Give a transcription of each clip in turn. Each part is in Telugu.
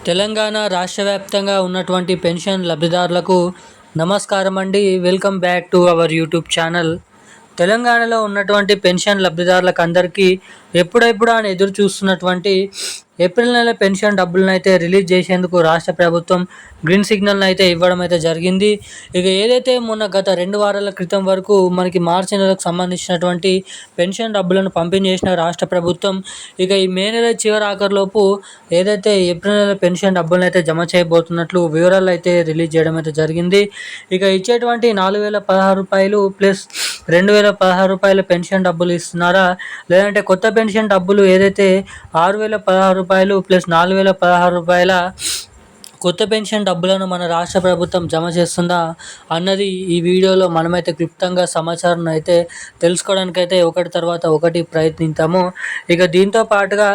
తెలంగాణ రాష్ట్ర వ్యాప్తంగా ఉన్నటువంటి పెన్షన్ లబ్ధిదారులకు నమస్కారం అండి. Welcome back to our YouTube channel. తెలంగాణలో ఉన్నటువంటి పెన్షన్ లబ్ధిదారులకు అందరికీ ఎప్పుడెప్పుడు అని ఎదురు చూస్తున్నటువంటి ఏప్రిల్ నెల పెన్షన్ డబ్బులను అయితే రిలీజ్ చేసేందుకు రాష్ట్ర ప్రభుత్వం గ్రీన్ సిగ్నల్ని అయితే ఇవ్వడం అయితే జరిగింది. ఇక ఏదైతే మొన్న గత 2 వారాల క్రితం వరకు మనకి మార్చి నెలకు సంబంధించినటువంటి పెన్షన్ డబ్బులను పంపిణీ చేసిన రాష్ట్ర ప్రభుత్వం ఇక ఈ మే నెల చివరి ఆఖరిలోపు ఏదైతే ఏప్రిల్ నెల పెన్షన్ డబ్బులను అయితే జమ చేయబోతున్నట్లు వివరాలు అయితే రిలీజ్ చేయడం అయితే జరిగింది. ఇక ఇచ్చేటువంటి 4,016 రూపాయలు ప్లస్ 2,016 రూపాయల పెన్షన్ డబ్బులు ఇస్తున్నారా, లేదంటే కొత్త పెన్షన్ డబ్బులు ఏదైతే 6,016 రూపాయలు ప్లస్ 4,016 రూపాయల కొత్త పెన్షన్ డబ్బులను మన రాష్ట్ర ప్రభుత్వం జమ చేస్తుందా అన్నది ఈ వీడియోలో మనమైతే క్లుప్తంగా సమాచారం అయితే తెలుసుకోవడానికైతే ఒకటి తర్వాత ఒకటి ప్రయత్నిద్దాము. ఇక దీంతో పాటుగా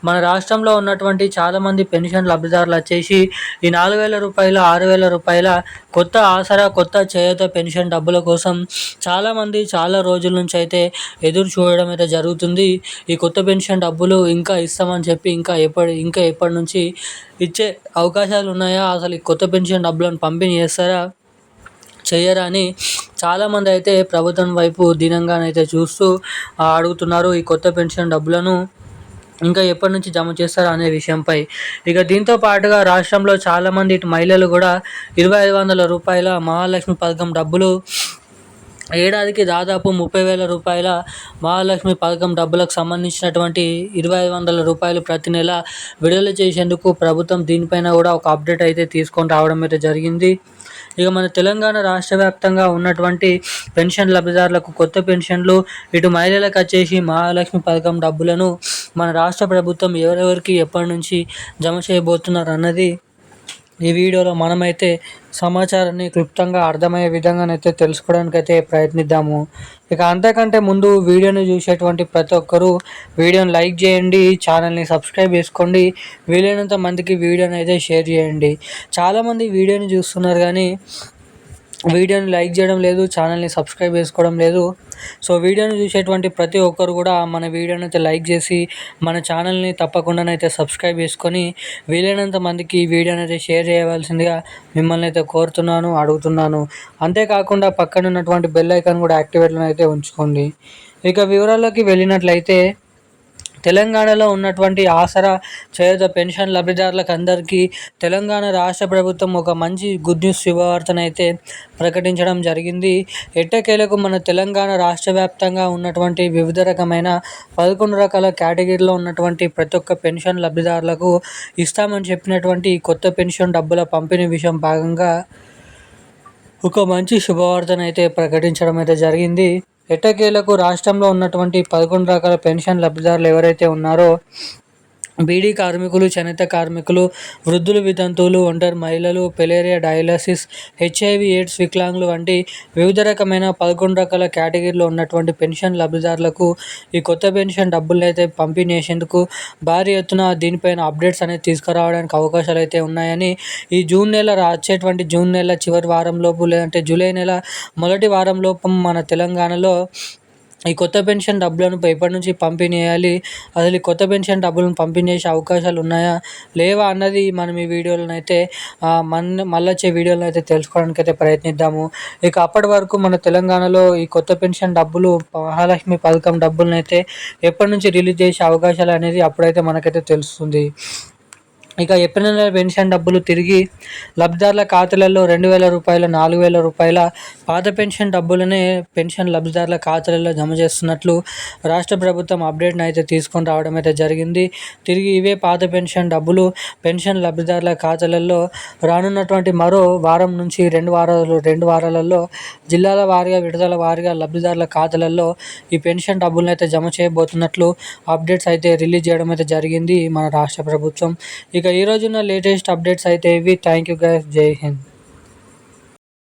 మన రాష్ట్రంలో ఉన్నటువంటి చాలామంది పెన్షన్ లబ్ధిదారులు వచ్చేసి ఈ 4,000 రూపాయల 6,000 రూపాయల కొత్త ఆసరా కొత్త చేయూత పెన్షన్ డబ్బుల కోసం చాలామంది చాలా రోజుల నుంచి అయితే ఎదురు చూడడం అయితే జరుగుతుంది. ఈ కొత్త పెన్షన్ డబ్బులు ఇంకా ఇస్తామని చెప్పి ఇంకా ఎప్పటి నుంచి ఇచ్చే అవకాశాలు ఉన్నాయా, అసలు ఈ కొత్త పెన్షన్ డబ్బులను పంపిణీ చేయరా అని చాలామంది అయితే ప్రభుత్వం వైపు దీనంగానైతే చూస్తూ అడుగుతున్నారు ఈ కొత్త పెన్షన్ డబ్బులను ఇంకా ఎప్పటి నుంచి జమ చేస్తారా అనే విషయంపై. ఇక దీంతో పాటుగా రాష్ట్రంలో చాలామంది ఇటు మహిళలు కూడా 2,500 రూపాయల మహాలక్ష్మి పథకం డబ్బులు ఏడాదికి దాదాపు 30,000 రూపాయల మహాలక్ష్మి పథకం డబ్బులకు సంబంధించినటువంటి 2,500 రూపాయలు ప్రతి నెల విడుదల చేసేందుకు ప్రభుత్వం దీనిపైన కూడా ఒక అప్డేట్ అయితే తీసుకొని రావడం అయితే జరిగింది. ఇక మన తెలంగాణ రాష్ట్ర వ్యాప్తంగా ఉన్నటువంటి పెన్షన్ లబ్ధిదారులకు కొత్త పెన్షన్లు, ఇటు మహిళలకు వచ్చేసి మహాలక్ష్మి పథకం డబ్బులను మన రాష్ట్ర ప్రభుత్వం ఎవరెవరికి ఎప్పటి నుంచి జమ చేయబోతున్నారు అన్నది ఈ వీడియోలో మనమైతే సమాచారాన్ని క్లుప్తంగా అర్థమయ్యే విధంగానైతే తెలుసుకోవడానికైతే ప్రయత్నిద్దాము. ఇక అంతకంటే ముందు వీడియోని చూసేటువంటి ప్రతి ఒక్కరూ వీడియోని లైక్ చేయండి, ఛానల్ని సబ్స్క్రైబ్ చేసుకోండి, వీలైనంత మందికి వీడియోని అయితే షేర్ చేయండి. చాలామంది వీడియోని చూస్తున్నారు కానీ వీడియోని లైక్ చేయడం లేదు, ఛానల్ని సబ్స్క్రైబ్ చేసుకోవడం లేదు. సో వీడియోని చూసేటువంటి ప్రతి ఒక్కరు కూడా మన వీడియోని అయితే లైక్ చేసి మన ఛానల్ని తప్పకుండానైతే సబ్స్క్రైబ్ చేసుకొని వీలైనంత మందికి ఈ వీడియోని అయితే షేర్ చేయవలసిందిగా మిమ్మల్ని అయితే కోరుతున్నాను, అడుగుతున్నాను. అంతేకాకుండా పక్కన ఉన్నటువంటి బెల్ ఐకాన్ కూడా యాక్టివేట్లో అయితే ఉంచుకోండి. ఇక వివరాల్లోకి వెళ్ళినట్లయితే తెలంగాణలో ఉన్నటువంటి ఆసరా చేయూత పెన్షన్ లబ్ధిదారులకు అందరికీ తెలంగాణ రాష్ట్ర ప్రభుత్వం ఒక మంచి గుడ్ న్యూస్ శుభవార్తనైతే ప్రకటించడం జరిగింది. ఎట్టకేలకు మన తెలంగాణ రాష్ట్ర వ్యాప్తంగా ఉన్నటువంటి వివిధ రకమైన 11 రకాల కేటగిరీలో ఉన్నటువంటి ప్రతి ఒక్క పెన్షన్ లబ్ధిదారులకు ఇస్తామని చెప్పినటువంటి కొత్త పెన్షన్ డబ్బుల పంపిణీ విషయం భాగంగా ఒక మంచి శుభవార్తనైతే ప్రకటించడం అయితే జరిగింది. ఎట్టకేలకు రాష్ట్రంలో ఉన్నటువంటి 11 రకాల పెన్షన్ లబ్ధిదారులు ఎవరైతే ఉన్నారో బీడీ కార్మికులు, చేనేత కార్మికులు, వృద్ధులు, వితంతువులు, ఒంటరి మహిళలు, పెలేరియా, డయాలసిస్, హెచ్ఐవి ఎయిడ్స్, వికలాంగులు వంటి వివిధ రకమైన 11 రకాల కేటగిరీలో ఉన్నటువంటి పెన్షన్ లబ్ధిదారులకు ఈ కొత్త పెన్షన్ డబ్బులు అయితే పంపిణీ చేసేందుకు భారీ ఎత్తున దీనిపైన అప్డేట్స్ అనేది తీసుకురావడానికి అవకాశాలు అయితే ఉన్నాయని ఈ వచ్చేటువంటి జూన్ నెల చివరి వారంలోపు లేదంటే జూలై నెల మొదటి వారంలోపు మన తెలంగాణలో ఈ కొత్త పెన్షన్ డబ్బులను ఎప్పటి నుంచి పంపిణీ చేయాలి, అసలు ఈ కొత్త పెన్షన్ డబ్బులను పంపిణీ చేసే అవకాశాలు ఉన్నాయా లేవా అన్నది మనం ఈ వీడియోలను అయితే మళ్ళీ వచ్చే వీడియోలను అయితే తెలుసుకోవడానికి అయితే ప్రయత్నిద్దాము. ఇక అప్పటి వరకు మన తెలంగాణలో ఈ కొత్త పెన్షన్ డబ్బులు మహాలక్ష్మి పథకం డబ్బులను అయితే ఎప్పటి నుంచి రిలీజ్ చేసే అవకాశాలు అనేది అప్పుడైతే మనకైతే తెలుస్తుంది. ఇక ఏప్రిల్ నెల పెన్షన్ డబ్బులు తిరిగి లబ్ధిదారుల ఖాతాలలో 2,000 రూపాయల 4,000 రూపాయల పాత పెన్షన్ డబ్బులనే పెన్షన్ లబ్ధిదారుల ఖాతాలలో జమ చేస్తున్నట్లు రాష్ట్ర ప్రభుత్వం అప్డేట్ని అయితే తీసుకొని రావడం అయితే జరిగింది. తిరిగి ఇవే పాత పెన్షన్ డబ్బులు పెన్షన్ లబ్ధిదారుల ఖాతాలలో రానున్నటువంటి మరో వారం నుంచి 2 వారాలలో జిల్లాల వారీగా విడతల వారీగా లబ్ధిదారుల ఖాతాలలో ఈ పెన్షన్ డబ్బులను అయితే జమ చేయబోతున్నట్లు అప్డేట్స్ అయితే రిలీజ్ చేయడం అయితే జరిగింది మన రాష్ట్ర ప్రభుత్వం. ఇక ఈ రోజున లేటెస్ట్ అప్డేట్స్ అయితే ఇవి. థ్యాంక్ యూ గైస్, జై హింద్.